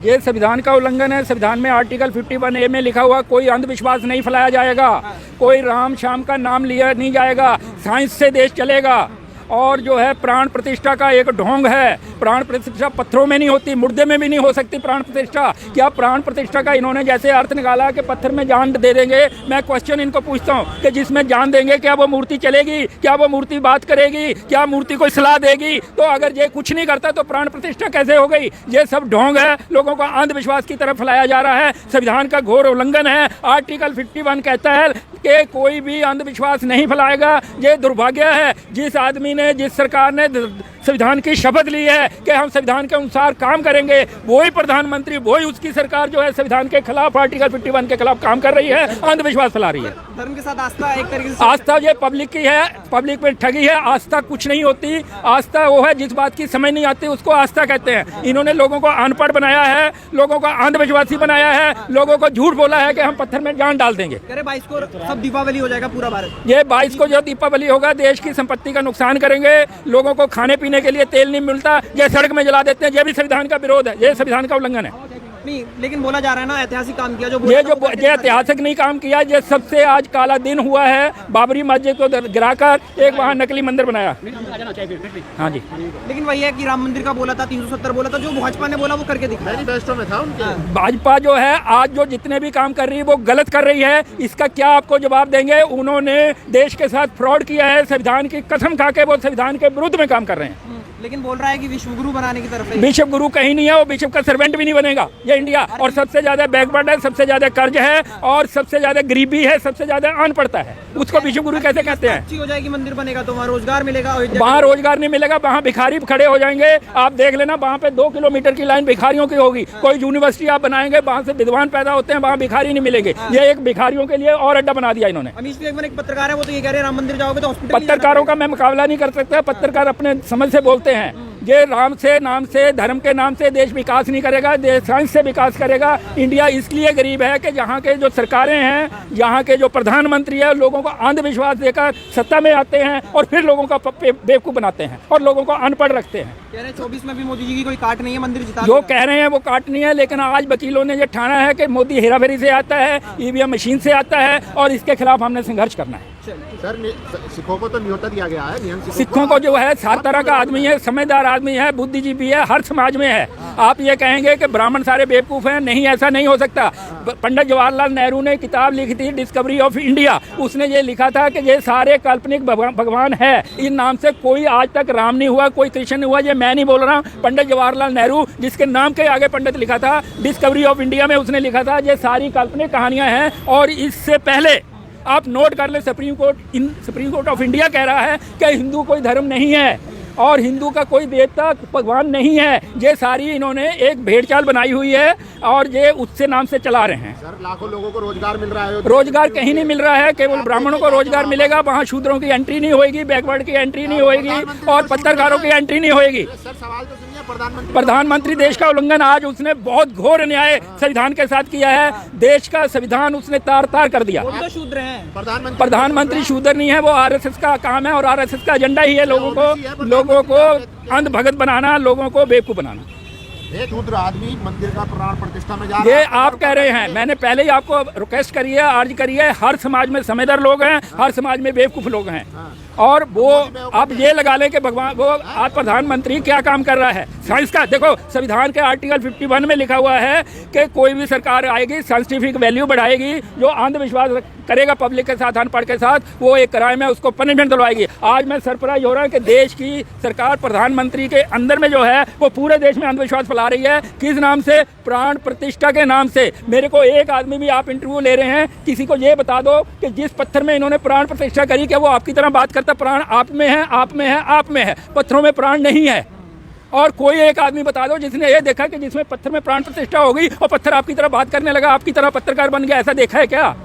ये संविधान का उल्लंघन है। संविधान में आर्टिकल 51A में लिखा हुआ कोई अंधविश्वास नहीं फैलाया जाएगा, कोई राम शाम का नाम लिया नहीं जाएगा, साइंस से देश चलेगा। और जो है प्राण प्रतिष्ठा का एक ढोंग है। प्राण प्रतिष्ठा पत्थरों में नहीं होती, मुर्दे में भी नहीं हो सकती प्राण प्रतिष्ठा। क्या प्राण प्रतिष्ठा का इन्होंने जैसे अर्थ निकाला कि पत्थर में जान दे देंगे। मैं क्वेश्चन इनको पूछता हूँ कि जिसमें जान देंगे क्या वो मूर्ति चलेगी? क्या वो मूर्ति बात करेगी? क्या मूर्ति कोई सलाह देगी? तो अगर ये कुछ नहीं करता तो प्राण प्रतिष्ठा कैसे हो गई? ये सब ढोंग है, लोगों को अंधविश्वास की तरफ फैलाया जा रहा है। संविधान का घोर उल्लंघन है। आर्टिकल 51 कहता है कि कोई भी अंधविश्वास नहीं फैलाएगा। ये दुर्भाग्य है जिस आदमी ने, जिस सरकार ने संविधान की शपथ ली है कि हम संविधान के अनुसार काम करेंगे, वही प्रधानमंत्री, वही उसकी सरकार जो है संविधान के खिलाफ, आर्टिकल 51 के खिलाफ काम कर रही है, अंधविश्वास फैला रही है। धर्म के साथ आस्था एक तरीके से, आस्था ये पब्लिक की है, पब्लिक में ठगी है। आस्था कुछ नहीं होती। आस्था वो है जिस बात की समझ नहीं आती उसको आस्था कहते हैं। इन्होंने लोगों को अनपढ़ बनाया है, लोगों को अंधविश्वासी बनाया है, लोगों को झूठ बोला है कि हम पत्थर में जान डाल देंगे। 22 को सब दीपावली हो जाएगा पूरा भारत। ये 22 को जो दीपावली होगा देश की संपत्ति का नुकसान करेंगे। लोगों को खाने पीने के लिए तेल नहीं मिलता, ये सड़क में जला देते हैं। ये भी संविधान का विरोध है, ये संविधान का उल्लंघन है। नहीं, लेकिन बोला जा रहा है ना ऐतिहासिक काम किया जो ये ऐतिहासिक नहीं काम किया। ये सबसे आज काला दिन हुआ है। बाबरी मस्जिद को गिराकर एक वहाँ नकली मंदिर बनाया। हाँ जी, लेकिन वही है कि राम मंदिर का बोला था, 370 बोला था, जो भाजपा ने बोला वो करके दिखा। मैनिफेस्टो में था उनके। भाजपा जो है आज जो जितने भी काम कर रही है वो गलत कर रही है। इसका क्या आपको जवाब देंगे? उन्होंने देश के साथ फ्रॉड किया है। संविधान की कसम खा के वो संविधान के विरुद्ध में काम कर रहे हैं। लेकिन बोल रहा है कि विश्व गुरु बनाने की तरफ है। बिशप गुरु कहीं नहीं है, वो बिशप का सर्वेंट भी नहीं बनेगा ये इंडिया। और सबसे ज्यादा बैकवर्ड है, सबसे ज्यादा कर्ज है और सबसे ज्यादा गरीबी है, सबसे ज्यादा अनपढ़ता है। उसको बिशप गुरु कैसे कहते हैं? अच्छी हो जाएगी, मंदिर बनेगा तो वहाँ रोजगार मिलेगा। वहाँ रोजगार नहीं मिलेगा, वहाँ भिखारी खड़े हो जाएंगे। आप देख लेना, वहाँ पे 2 किलोमीटर की लाइन भिखारियों की होगी। कोई यूनिवर्सिटी आप बनाएंगे, वहाँ से विद्वान पैदा होते हैं, वहाँ भिखारी नहीं मिलेंगे। ये एक भिखारियों के लिए और अड्डा बना दिया इन्होंने। अमीश बेगम एक पत्रकार है, वो तो ये कह रहे हैं राम मंदिर जाओगे तो हॉस्पिटल। पत्रकारों का मैं मुकाबला नहीं कर सकता। पत्रकार अपने समझ से बोलते हैं। ये राम से, नाम से, धर्म के नाम से देश विकास नहीं करेगा, देश साइंस से विकास करेगा। इंडिया इसलिए गरीब है कि यहाँ के जो सरकारें हैं, यहाँ के जो प्रधानमंत्री है, लोगों को अंधविश्वास देकर सत्ता में आते हैं और फिर लोगों का बेवकूफ़ बनाते हैं और लोगों को अनपढ़ रखते हैं। कह रहे हैं 24 में भी मोदी जी की कोई काट नहीं है, मंदिर जिता। जो कह रहे हैं वो काट नहीं है, लेकिन आज वकीलों ने ये ठाना है कि मोदी हेराफेरी से आता है, ईवीएम मशीन से आता है और इसके खिलाफ हमने संघर्ष करना है। सर, सिखों को तो न्योता दिया गया है, नियम सिखों को जो है हर तरह का आदमी है, समझदार आदमी है, बुद्धिजीवी है, हर समाज में है। आप ये कहेंगे कि ब्राह्मण सारे बेवकूफ़ हैं, नहीं, ऐसा नहीं हो सकता। पंडित जवाहरलाल नेहरू ने किताब लिखी थी डिस्कवरी ऑफ इंडिया। उसने ये लिखा था कि ये सारे काल्पनिक भगवान है। इन नाम से कोई आज तक राम नहीं हुआ, कोई कृष्ण नहीं हुआ। ये मैं नहीं बोल रहा हूँ, पंडित जवाहरलाल नेहरू जिसके नाम के आगे पंडित लिखा था, डिस्कवरी ऑफ इंडिया में उसने लिखा था ये सारी काल्पनिक कहानियाँ हैं। और इससे पहले आप नोट कर ले, सुप्रीम कोर्ट ऑफ इंडिया कह रहा है कि हिंदू कोई धर्म नहीं है और हिंदू का कोई देवता भगवान नहीं है। ये सारी इन्होंने एक भेड़चाल बनाई हुई है और ये उससे नाम से चला रहे हैं। सर, लाखों लोगों को रोजगार मिल रहा है। रोजगार कहीं नहीं मिल रहा है, केवल ब्राह्मणों को रोजगार मिलेगा। वहाँ शूद्रों की एंट्री नहीं होगी, बैकवर्ड की एंट्री नहीं होगी और पत्रकारों की एंट्री नहीं होगी। सर, सवाल तो सुनिए, प्रधानमंत्री देश का उल्लंघन आज उसने बहुत घोर अन्याय संविधान के साथ किया है। देश का संविधान उसने तार तार कर दिया। शूद्र हैं प्रधानमंत्री शूद्र नहीं है, वो आरएसएस का काम है और आरएसएस का एजेंडा ही है लोगों को अंधभगत बनाना, लोगों को बेवकूफ बनाना। शूद्र आदमी मंदिर का प्राण प्रतिष्ठा में जा रहा ये है। आप कह रहे हैं, मैंने पहले ही आपको रिक्वेस्ट करी है, अर्ज करी है। हर समाज में समझदार लोग हैं, हर समाज में बेवकूफ लोग हैं। और वो आप ये लगा लें कि भगवान, वो आज प्रधानमंत्री क्या काम कर रहा है साइंस का। देखो, संविधान के आर्टिकल 51 में लिखा हुआ है कि कोई भी सरकार आएगी साइंटिफिक वैल्यू बढ़ाएगी, जो अंधविश्वास करेगा पब्लिक के साथ, अनपढ़ के साथ, वो एक क्राइम है, उसको पनिशमेंट दिलवाएगी। आज मैं सरप्राइज हो रहा हूँ कि देश की सरकार प्रधानमंत्री के अंदर में जो है वो पूरे देश में अंधविश्वास फैला रही है। किस नाम से? प्राण प्रतिष्ठा के नाम से। मेरे को एक आदमी भी, आप इंटरव्यू ले रहे हैं, किसी को ये बता दो कि जिस पत्थर में इन्होंने प्राण प्रतिष्ठा करी, क्या वो आपकी तरह बात करता प्राण आप में है, आप में है, आप में है? पत्थरों में प्राण नहीं है। और कोई एक आदमी बता दो जिसने ये देखा कि जिसमें पत्थर में प्राण प्रतिष्ठा हो गई और पत्थर आपकी तरह बात करने लगा, आपकी तरह पत्रकार बन गया, ऐसा देखा है क्या?